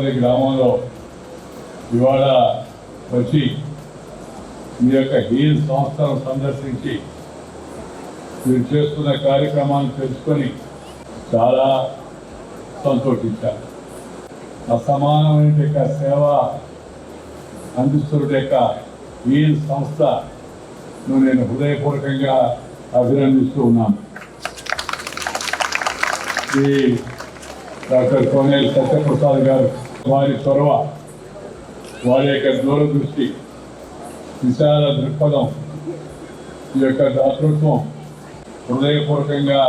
తోటపల్లి గ్రామంలో ఇవాళ వచ్చి మీ యొక్క హీల్ సంస్థను సందర్శించి మీరు చేస్తున్న కార్యక్రమాన్ని తెలుసుకొని చాలా సంతోషించాను. అసమానమైన యొక్క సేవ అందిస్తున్న యొక్క హీల్ సంస్థను నేను హృదయపూర్వకంగా అభినందిస్తూ ఉన్నాను. ఈ డాక్టర్ కోనేరు సత్యప్రసాద్ గారు వారి చొరవ, వారి యొక్క దూరదృష్టి, విశాల దృక్పథం, ఈ యొక్క దాతృత్వం హృదయపూర్వకంగా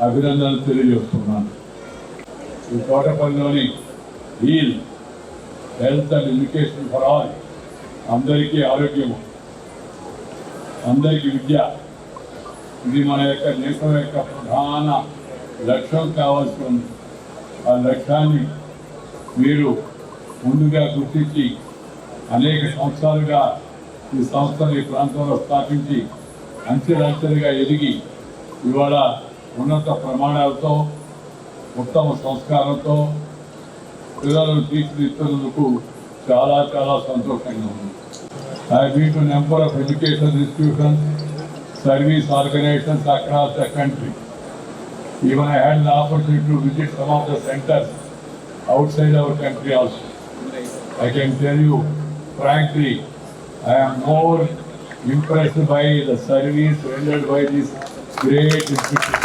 అభినందనలు తెలియజేస్తున్నాను. ఈ తోటపల్లిలోని heal health and education for all, అందరికీ ఆరోగ్యము, అందరికీ విద్య, ఇది మన యొక్క దేశం యొక్క ప్రధాన లక్ష్యం కావాల్సి ఉంది. ఆ లక్ష్యాన్ని మీరు ముందుగా గుర్తించి అనేక సంవత్సరాలుగా ఈ సంస్థను ఈ ప్రాంతంలో స్థాపించి అంచెలంచెలుగా ఎదిగి ఇవాళ ఉన్నత ప్రమాణాలతో ఉత్తమ సంస్కారంతో పిల్లలను తీర్చిదిద్దుతున్నందుకు చాలా చాలా సంతోషంగా ఉంది. I have been to a number of educational institutions, service organizations across the country. Even I had the opportunity to visit some of the centers outside our country also. I can tell you frankly, I am more impressed by the service rendered by this great institution.